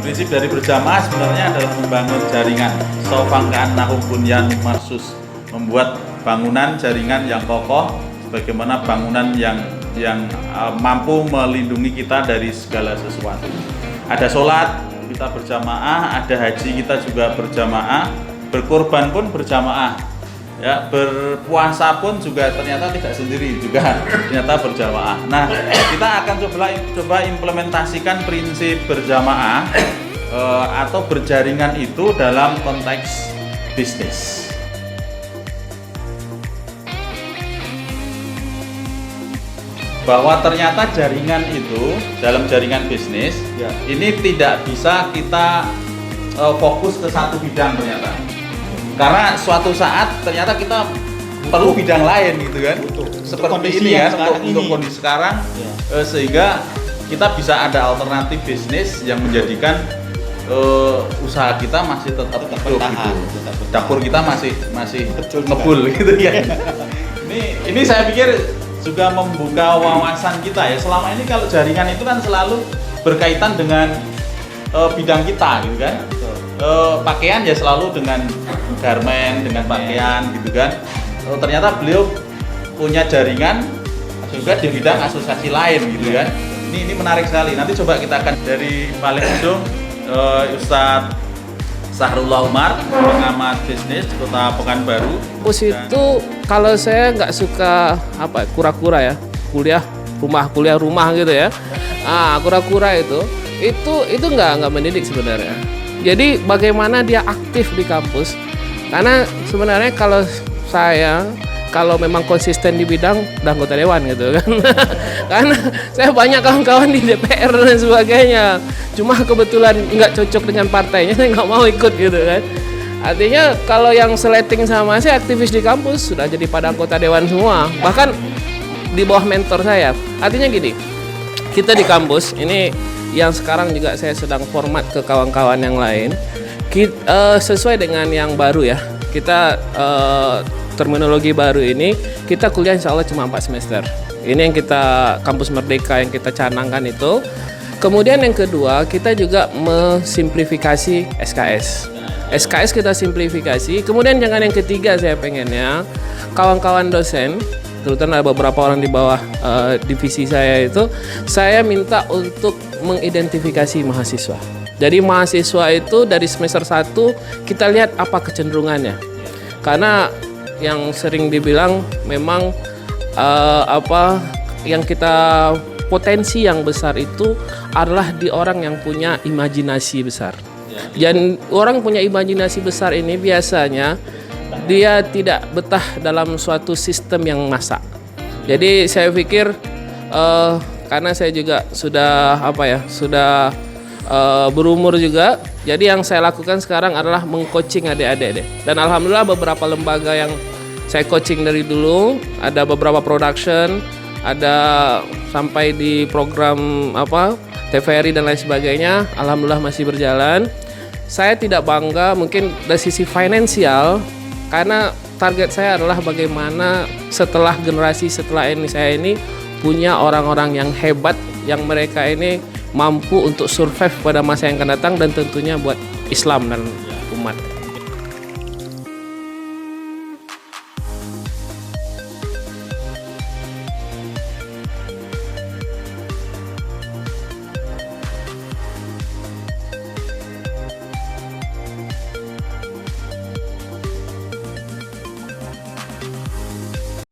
Prinsip dari berjamaah sebenarnya adalah membangun jaringan. Sofang ka'annahum bunyanun marsus, membuat bangunan jaringan yang kokoh, bagaimana bangunan yang mampu melindungi kita dari segala sesuatu. Ada sholat kita berjamaah, ada haji kita juga berjamaah, berkorban pun berjamaah, ya, berpuasa pun juga ternyata tidak sendiri, juga ternyata berjamaah. Nah, kita akan coba implementasikan prinsip berjamaah atau berjaringan itu dalam konteks bisnis. Bahwa ternyata jaringan itu dalam jaringan bisnis ya, ini tidak bisa kita fokus ke satu bidang ternyata, karena suatu saat ternyata kita perlu bidang lain gitu kan, seperti ini ya, untuk kondisi sekarang ya. Sehingga kita bisa ada alternatif bisnis yang menjadikan usaha kita masih tetap hidup gitu. Dapur kita masih ngebul gitu ya. Ini saya pikir juga membuka wawasan kita ya. Selama ini kalau jaringan itu kan selalu berkaitan dengan bidang kita gitu kan. Pakaian ya selalu dengan garment, dengan pakaian gitu kan. Ternyata beliau punya jaringan juga di bidang asosiasi lain gitu kan. Ini menarik sekali. Nanti coba kita akan dari paling ujung Ustadz Sahrullah Umar, pengamat bisnis Kota Pekanbaru. Kampus itu kalau saya nggak suka kura-kura ya, kuliah rumah gitu ya. Kura-kura itu nggak mendidik sebenarnya. Jadi bagaimana dia aktif di kampus? Karena sebenarnya kalau memang konsisten di bidang udah anggota dewan gitu kan. Karena saya banyak kawan-kawan di DPR dan sebagainya, cuma kebetulan nggak cocok dengan partainya, saya nggak mau ikut gitu kan. Artinya kalau yang seleting sama saya aktivis di kampus sudah jadi pada anggota dewan semua, bahkan di bawah mentor saya. Artinya gini, kita di kampus ini yang sekarang juga saya sedang format ke kawan-kawan yang lain, sesuai dengan yang baru ya. Kita terminologi baru ini, kita kuliah insya Allah cuma 4 semester. Ini yang kita kampus Merdeka yang kita canangkan itu. Kemudian yang kedua, kita juga mensimplifikasi SKS. SKS kita simplifikasi. Kemudian jangan yang ketiga, saya pengennya kawan-kawan dosen, terutama ada beberapa orang di bawah divisi saya itu, saya minta untuk mengidentifikasi mahasiswa. Jadi mahasiswa itu dari semester 1 kita lihat apa kecenderungannya. Karena yang sering dibilang memang yang kita potensi yang besar itu adalah di orang yang punya imajinasi besar. Dan orang punya imajinasi besar ini biasanya dia tidak betah dalam suatu sistem yang masak. Jadi saya pikir karena saya juga sudah berumur juga, jadi yang saya lakukan sekarang adalah mengcoaching adik-adik. Dan alhamdulillah beberapa lembaga yang saya coaching dari dulu, ada beberapa production, ada sampai di program TVRI dan lain sebagainya, alhamdulillah masih berjalan. Saya tidak bangga mungkin dari sisi finansial, karena target saya adalah bagaimana setelah generasi setelah ini saya ini punya orang-orang yang hebat, yang mereka ini mampu untuk survive pada masa yang akan datang dan tentunya buat Islam dan umat.